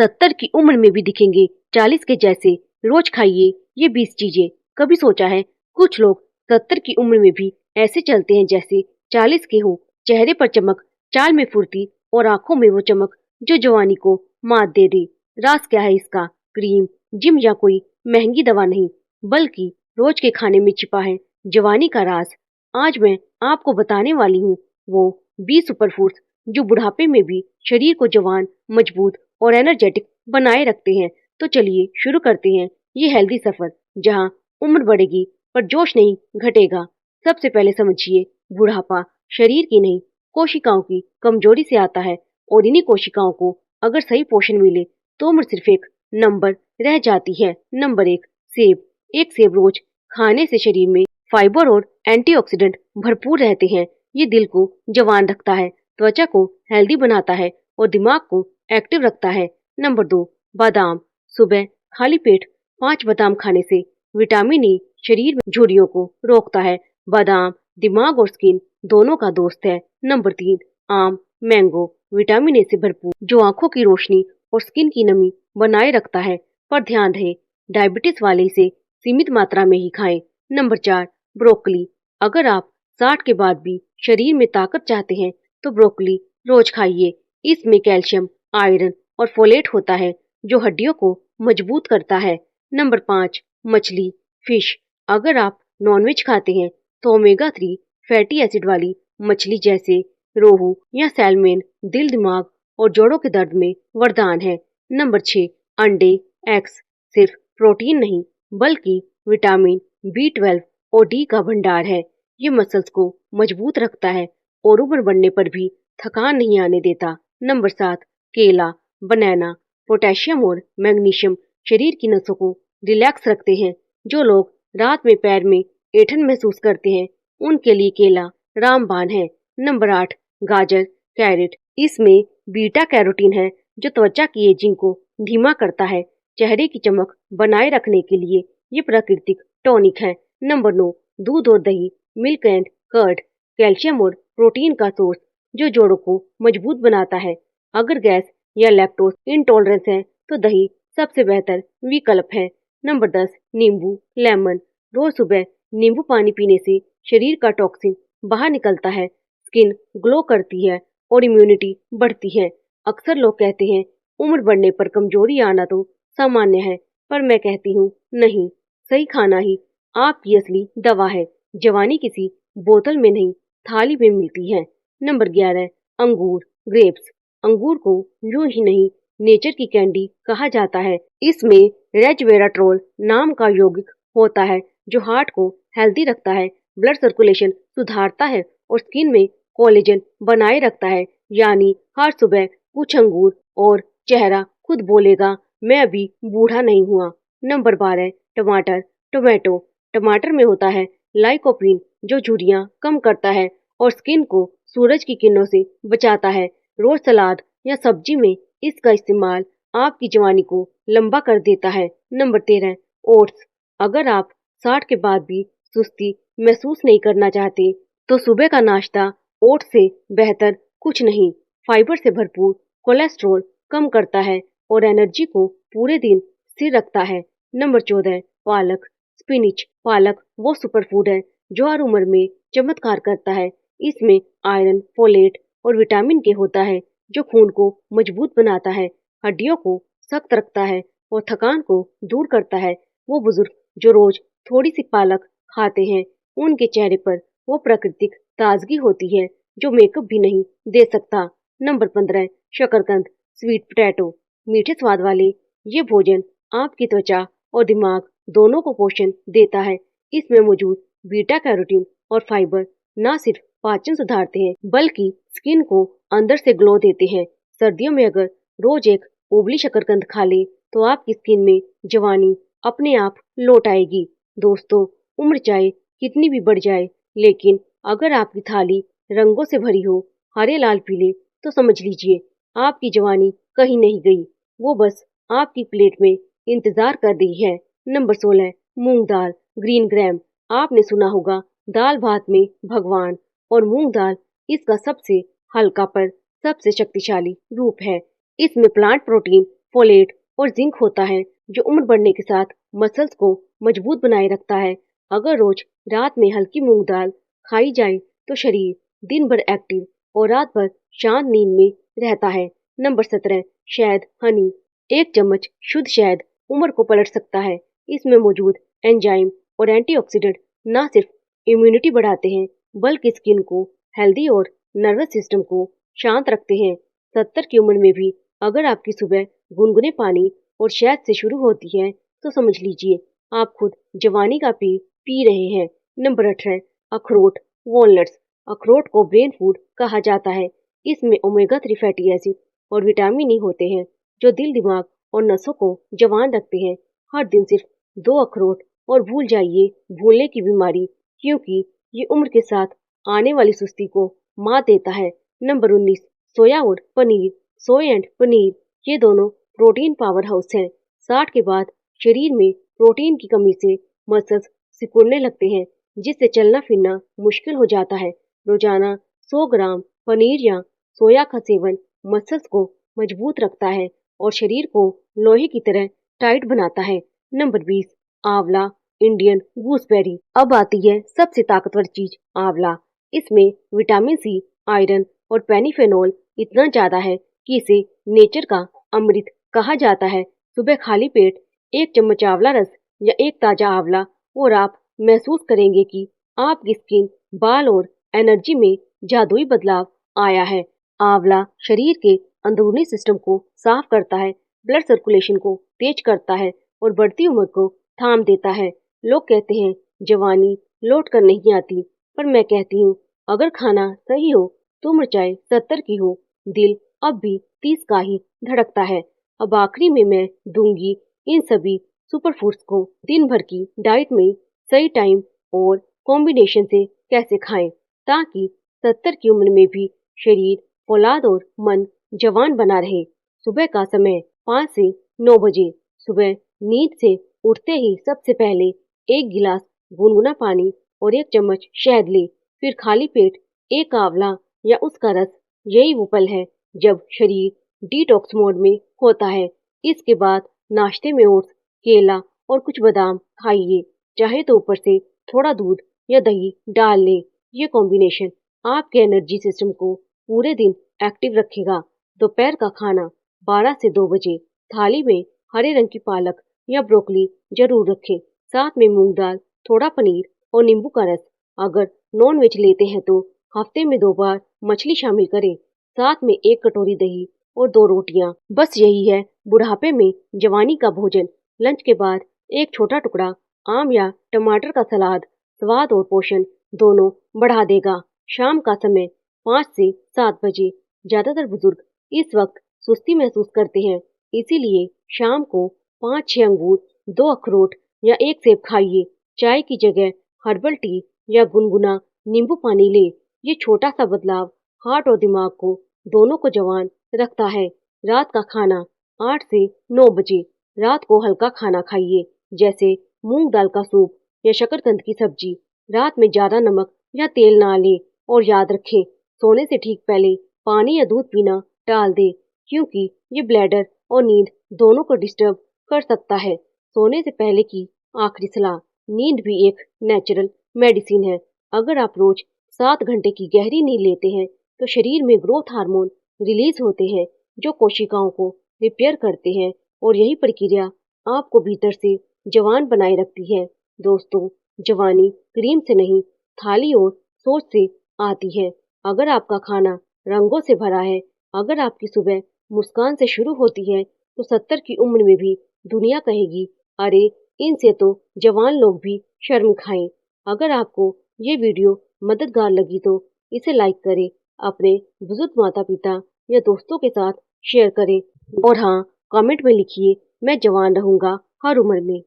70 की उम्र में भी दिखेंगे 40 के जैसे। रोज खाइए ये 20 चीजें। कभी सोचा है कुछ लोग 70 की उम्र में भी ऐसे चलते हैं जैसे 40 के हों। चेहरे पर चमक, चाल में फुर्ती और आंखों में वो चमक जो जवानी को मात दे दे। राज क्या है इसका? क्रीम, जिम या कोई महंगी दवा नहीं, बल्कि रोज के खाने में छिपा है जवानी का राज। आज मैं आपको बताने वाली हूँ वो 20 सुपरफूड्स जो बुढ़ापे में भी शरीर को जवान, मजबूत और एनर्जेटिक बनाए रखते हैं। तो चलिए शुरू करते हैं ये हेल्दी सफर, जहाँ उम्र बढ़ेगी पर जोश नहीं घटेगा। सबसे पहले समझिए, बुढ़ापा शरीर की नहीं, कोशिकाओं की कमजोरी से आता है, और इन्हीं कोशिकाओं को अगर सही पोषण मिले तो उम्र सिर्फ एक नंबर रह जाती है। नंबर 1, सेब। एक सेब रोज खाने से शरीर में फाइबर और एंटीऑक्सीडेंट भरपूर रहते हैं। ये दिल को जवान रखता है, त्वचा को हेल्दी बनाता है और दिमाग को एक्टिव रखता है। नंबर 2, बादाम। सुबह खाली पेट 5 बादाम खाने से विटामिन ई शरीर में झुर्रियों को रोकता है। बादाम दिमाग और स्किन दोनों का दोस्त है। नंबर 3, आम, मैंगो। विटामिन ए से भरपूर, जो आंखों की रोशनी और स्किन की नमी बनाए रखता है। पर ध्यान रहे, डायबिटीज वाले इसे सीमित मात्रा में ही खाएं। Number 4, broccoli. अगर आप 60 के बाद भी शरीर में ताकत चाहते हैं तो ब्रोकली रोज खाइए। इसमें कैल्शियम, आयरन और फोलेट होता है जो हड्डियों को मजबूत करता है। नंबर 5, मछली, फिश। अगर आप नॉनवेज खाते हैं तो ओमेगा 3 फैटी एसिड वाली मछली जैसे रोहू या सैल्मन दिल, दिमाग और जोड़ों के दर्द में वरदान है। नंबर 6, अंडे, एग्स। सिर्फ प्रोटीन नहीं बल्कि विटामिन B12 और डी का भंडार है। ये मसल्स को मजबूत रखता है और उम्र बढ़ने पर भी थकान नहीं आने देता। नंबर 7, केला, बनाना। पोटेशियम और मैग्नीशियम शरीर की नसों को रिलैक्स रखते हैं। जो लोग रात में पैर में ऐंठन महसूस करते हैं उनके लिए केला रामबाण है। नंबर 8, गाजर, कैरेट। इसमें बीटा कैरोटीन है जो त्वचा की एजिंग को धीमा करता है। चेहरे की चमक बनाए रखने के लिए ये प्राकृतिक टॉनिक है। नंबर 9, दूध और दही, मिल्क एंड कर्ड। कैल्शियम और प्रोटीन का सोर्स जो जोड़ों को मजबूत बनाता है। अगर गैस या लैक्टोज इंटॉलरेंस है तो दही सबसे बेहतर विकल्प है। नंबर 10, नींबू, लेमन। रोज सुबह नींबू पानी पीने से शरीर का टॉक्सिन बाहर निकलता है, स्किन ग्लो करती है और इम्यूनिटी बढ़ती है। अक्सर लोग कहते हैं उम्र बढ़ने पर कमजोरी आना तो सामान्य है, पर मैं कहती हूँ नहीं, सही खाना ही आपकी असली दवा है। जवानी किसी बोतल में नहीं, थाली में मिलती है। नंबर 11, अंगूर, ग्रेप्स। अंगूर को यूं ही नहीं, नेचर की कैंडी कहा जाता है। इसमें रेजवेराट्रोल नाम का यौगिक होता है जो हार्ट को हेल्दी रखता है, ब्लड सर्कुलेशन सुधारता है और स्किन में कोलेजन बनाए रखता है। यानी हर सुबह कुछ अंगूर और चेहरा खुद बोलेगा मैं अभी बूढ़ा नहीं हुआ। नंबर 12, टमाटर, टोमेटो। टमाटर में होता है लाइकोपीन जो झुर्रियां कम करता है और स्किन को सूरज की किरणों से बचाता है। रोज सलाद या सब्जी में इसका इस्तेमाल आपकी जवानी को लंबा कर देता है। Number 13, oats. अगर आप 60 के बाद भी सुस्ती महसूस नहीं करना चाहते तो सुबह का नाश्ता ओट्स से बेहतर कुछ नहीं। फाइबर से भरपूर, कोलेस्ट्रॉल कम करता है और एनर्जी को पूरे दिन स्थिर रखता है। नंबर 14, पालक, स्पिनिच। पालक वो सुपरफूड है जो हर उम्र में चमत्कार करता है। इसमें आयरन, फोलेट और विटामिन के होता है जो खून को मजबूत बनाता है, हड्डियों को सख्त रखता है और थकान को दूर करता है। वो बुजुर्ग जो रोज थोड़ी सी पालक खाते हैं उनके चेहरे पर वो प्राकृतिक ताजगी होती है जो मेकअप भी नहीं दे सकता। नंबर 15, शकरकंद, स्वीट पोटैटो। मीठे स्वाद वाले ये भोजन आपकी त्वचा और दिमाग दोनों को पोषण देता है। इसमें मौजूद बीटा कैरोटीन और फाइबर न सिर्फ पाचन सुधारते हैं बल्कि स्किन को अंदर से ग्लो देते हैं। सर्दियों में अगर रोज एक उबली शकरकंद खा ले तो आपकी स्किन में जवानी अपने आप लौट आएगी। दोस्तों, उम्र चाहे कितनी भी बढ़ जाए, लेकिन अगर आपकी थाली रंगों से भरी हो, हरे लाल पीले, तो समझ लीजिए आपकी जवानी कहीं नहीं गई, वो बस आपकी प्लेट में इंतजार कर रही है। नंबर 16, मूंग दाल, ग्रीन ग्राम। आपने सुना होगा दाल भात में भगवान, और मूंग दाल इसका सबसे हल्का पर सबसे शक्तिशाली रूप है। इसमें प्लांट प्रोटीन फोलेट और जिंक होता है जो उम्र बढ़ने के साथ मसल्स को मजबूत बनाए रखता है। अगर रोज रात में हल्की मूंग दाल खाई जाए तो शरीर दिन भर एक्टिव और रात भर शांत नींद में रहता है। नंबर 17, शहद हनी। एक चम्मच शुद्ध शहद उम्र को पलट सकता है। इसमें मौजूद एंजाइम और एंटीऑक्सीडेंट न सिर्फ इम्यूनिटी बढ़ाते हैं बल्कि स्किन को हेल्दी और नर्वस सिस्टम को शांत रखते हैं। 70 की उम्र में भी अगर आपकी सुबह गुनगुने पानी और शहद से शुरू होती है तो समझ लीजिए आप खुद जवानी का पी रहे हैं। नंबर 18, अखरोट वॉलनट्स। अखरोट को ब्रेन फूड कहा जाता है। इसमें ओमेगा 3 फैटी एसिड और विटामिन ई होते हैं जो दिल दिमाग और नसों को जवान रखते हैं। हर दिन सिर्फ 2 अखरोट और भूल जाइए भूलने की बीमारी, क्योंकि ये उम्र के साथ आने वाली सुस्ती को मात देता है। नंबर 19, सोया और पनीर। सोया एंड पनीर ये दोनों प्रोटीन पावर हाउस हैं। 60 के बाद शरीर में प्रोटीन की कमी से मसल्स सिकुड़ने लगते हैं जिससे चलना फिरना मुश्किल हो जाता है। रोजाना 100 ग्राम पनीर या सोया का सेवन मसल्स को मजबूत रखता है और शरीर को लोहे की तरह टाइट बनाता है। नंबर 20, आंवला इंडियन गूसबेरी। अब आती है सबसे ताकतवर चीज, आंवला। इसमें विटामिन सी, आयरन और पेनिफेनॉल इतना ज्यादा है कि इसे नेचर का अमृत कहा जाता है। सुबह खाली पेट 1 चम्मच आंवला रस या एक ताजा आंवला और आप महसूस करेंगे कि आपकी स्किन, बाल और एनर्जी में जादुई बदलाव आया है। आंवला शरीर के अंदरूनी सिस्टम को साफ करता है, ब्लड सर्कुलेशन को तेज करता है और बढ़ती उम्र को थाम देता है। लोग कहते हैं जवानी लौट कर नहीं आती, पर मैं कहती हूँ अगर खाना सही हो तो उम्र चाहे 70 की हो, दिल अब भी 30 का ही धड़कता है। अब आखिरी में मैं दूंगी इन सभी सुपर फूड्स को दिन भर की डाइट में सही टाइम और कॉम्बिनेशन से कैसे खाएं ताकि 70 की उम्र में भी शरीर, औलाद और मन जवान बना रहे। सुबह का समय 5 से 9 बजे। सुबह नींद से उठते ही सबसे पहले 1 गिलास गुनगुना पानी और 1 चम्मच शहद ले, फिर खाली पेट 1 आंवला या उसका रस। यही वो पल है जब शरीर डिटॉक्स मोड में होता है। इसके बाद नाश्ते में ओट्स, केला और कुछ बादाम खाइए, चाहे तो ऊपर से थोड़ा दूध या दही डाल लें। ये कॉम्बिनेशन आपके एनर्जी सिस्टम को पूरे दिन एक्टिव रखेगा। दोपहर का खाना 12 से 2 बजे। थाली में हरे रंग की पालक या ब्रोकली जरूर रखें, साथ में मूंग दाल, थोड़ा पनीर और नींबू का रस। अगर नॉन वेज लेते हैं तो हफ्ते में 2 बार मछली शामिल करें, साथ में 1 कटोरी दही और 2 रोटियां। बस यही है बुढ़ापे में जवानी का भोजन। लंच के बाद 1 छोटा टुकड़ा आम या टमाटर का सलाद स्वाद और पोषण दोनों बढ़ा देगा। शाम का समय 5 से 7 बजे। ज्यादातर बुजुर्ग इस वक्त सुस्ती महसूस करते हैं, इसीलिए शाम को 5-6 अंगूर, 2 अखरोट या 1 सेब खाइए। चाय की जगह हर्बल टी या गुनगुना नींबू पानी ले। ये छोटा सा बदलाव हार्ट और दिमाग को दोनों को जवान रखता है। रात का खाना 8 से 9 बजे। रात को हल्का खाना खाइए, जैसे मूंग दाल का सूप या शकरकंद की सब्जी। रात में ज्यादा नमक या तेल ना लें और याद रखें सोने से ठीक पहले पानी या दूध पीना टाल दें, क्योंकि ये ब्लैडर और नींद दोनों को डिस्टर्ब कर सकता है। सोने से पहले की आखिरी सलाह, नींद भी एक नेचुरल मेडिसिन है। अगर आप रोज 7 घंटे की गहरी नींद लेते हैं तो शरीर में ग्रोथ हार्मोन रिलीज होते हैं जो कोशिकाओं को रिपेयर करते हैं और यही प्रक्रिया आपको भीतर से जवान बनाए रखती है। दोस्तों, जवानी क्रीम से नहीं, थाली और सोच से आती है। अगर आपका खाना रंगों से भरा है, अगर आपकी सुबह मुस्कान से शुरू होती है, तो 70 की उम्र में भी दुनिया कहेगी, अरे इनसे तो जवान लोग भी शर्म खाएं। अगर आपको ये वीडियो मददगार लगी तो इसे लाइक करें, अपने बुजुर्ग माता पिता या दोस्तों के साथ शेयर करें और हाँ, कमेंट में लिखिए, मैं जवान रहूंगा हर उम्र में।